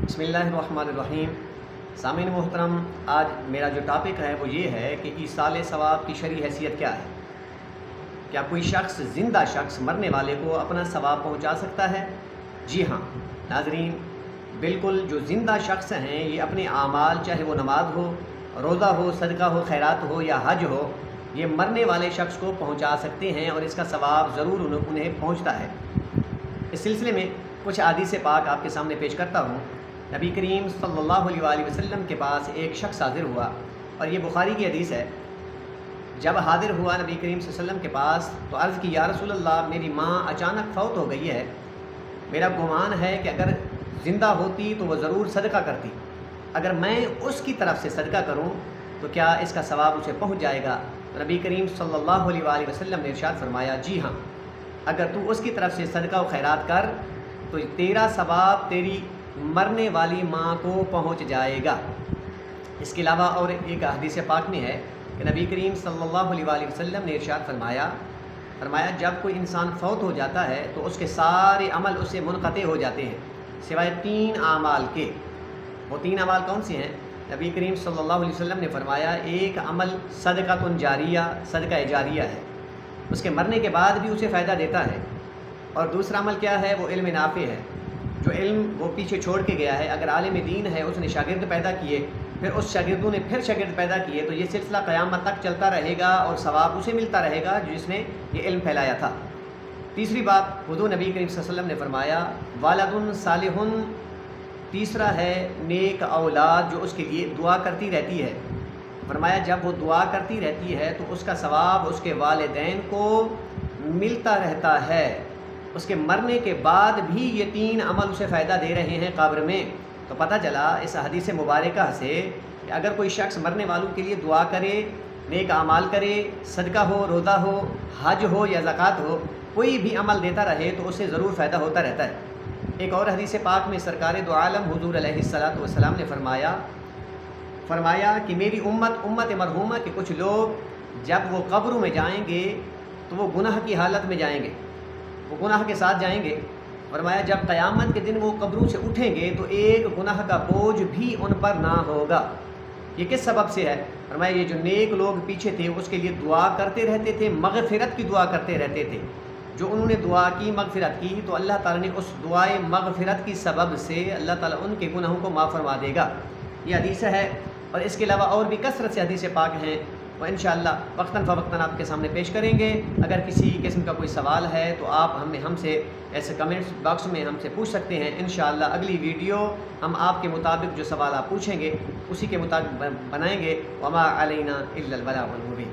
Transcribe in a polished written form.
बिस्मिल्लाहिर्रहमानिर्रहीम। सामीन मोहतरम, आज मेरा जो टॉपिक है वो ये है कि ईसाल सवाब की शरई हैसियत क्या है। क्या कोई शख्स, ज़िंदा शख्स, मरने वाले को अपना सवाब पहुंचा सकता है? जी हाँ नाज़रीन, बिल्कुल। जो ज़िंदा शख्स हैं ये अपने आमाल, चाहे वो नमाज हो, रोज़ा हो, सदका हो, खैरात हो या हज हो, ये मरने वाले शख्स को पहुंचा सकते हैं और इसका सवाब ज़रूर उन्हें पहुंचता है। इस सिलसिले में कुछ हदीस पाक आपके सामने पेश करता हूँ। नबी करीम सल्लल्लाहु अलैहि वसल्लम के पास एक शख्स हाज़िर हुआ और ये बुखारी की हदीस है। जब हाज़िर हुआ नबी करीम सल्लल्लाहु अलैहि वसल्लम के पास तो अर्ज़ की, या रसूल अल्लाह, मेरी माँ अचानक फ़ौत हो गई है। मेरा गुमान है कि अगर ज़िंदा होती तो वह ज़रूर सदका करती। अगर मैं उसकी तरफ से सदका करूँ तो क्या इसका सवाब उसे पहुँच जाएगा? तो नबी करीम सल्लल्लाहु अलैहि वसल्लम ने इरशाद फरमाया, जी हाँ, अगर तू उसकी तरफ से सदका व खैरात कर तो तेरा सवाब तेरी मरने वाली माँ को पहुँच जाएगा। इसके अलावा और एक हदीस पाक में है कि नबी करीम सल्लल्लाहु अलैहि वसल्लम ने इरशाद फरमाया जब कोई इंसान फ़ौत हो जाता है तो उसके सारे अमल उससे मुनक़ते हो जाते हैं सिवाय 3 आमाल के। वो 3 अमाल कौन से हैं? नबी करीम सल्लल्लाहु अलैहि वसल्लम ने फरमाया, एक अमल सदक़तुन जारिया, सदका जारिया है, उसके मरने के बाद भी उसे फ़ायदा देता है। और दूसरा अमल क्या है? वो इल्म नाफ़े है, जो इल्म वो पीछे छोड़ के गया है। अगर आलिम दीन है, उसने शागिर्द पैदा किए, फिर उस शागिर्दों ने फिर शागिर्द पैदा किए, तो ये सिलसिला क़यामत तक चलता रहेगा और सवाब उसे मिलता रहेगा जिसने ये इल्म फैलाया था। तीसरी बात, हुज़ूर नबी करीम सल्लल्लाहु अलैहि वसल्लम ने फरमाया, वालदुन सालिहुन, तीसरा है नेक औलाद जो उसके लिए दुआ करती रहती है। फरमाया जब वो दुआ करती रहती है तो उसका सवाब उसके वालिदैन को मिलता रहता है। उसके मरने के बाद भी ये 3 अमल उसे फ़ायदा दे रहे हैं कब्र में। तो पता चला इस हदीस मुबारका से कि अगर कोई शख्स मरने वालों के लिए दुआ करे, नेक आमाल करे, सदका हो, रोज़ा हो, हज हो या ज़कात हो, कोई भी अमल देता रहे तो उससे ज़रूर फ़ायदा होता रहता है। एक और हदीस पाक में सरकार दो आलम हुज़ूर अलैहिस्सलातु वस्सलाम ने फरमाया कि मेरी उम्मत मरहूमा के कुछ लोग जब वो कब्र में जाएंगे तो वो गुनाह की हालत में जाएंगे, वो गुनाह के साथ जाएंगे। फरमाया जब क़यामत के दिन वो कब्रों से उठेंगे तो एक गुनाह का बोझ भी उन पर ना होगा। ये किस सबब से है? फरमाया ये जो नेक लोग पीछे थे उसके लिए दुआ करते रहते थे, मग़फ़िरत की दुआ करते रहते थे। जो उन्होंने दुआ की, मग़फ़िरत की, तो अल्लाह ताला ने उस दुआए मग़फ़िरत की सबब से अल्लाह ताला उनके गुनाहों को माफ़ फरमा देगा। ये हदीस है। और इसके अलावा और भी कसरत से हदीस पाक हैं, वो इंशाअल्लाह वक्तन फ़वक्तन आपके सामने पेश करेंगे। अगर किसी किस्म का कोई सवाल है तो आप हमसे ऐसे कमेंट्स बॉक्स में हमसे पूछ सकते हैं। इंशाअल्लाह अगली वीडियो हम आपके मुताबिक जो सवाल आप पूछेंगे उसी के मुताबिक बनाएंगे। वमा अलैना इल्लल बलागुल मुबीन।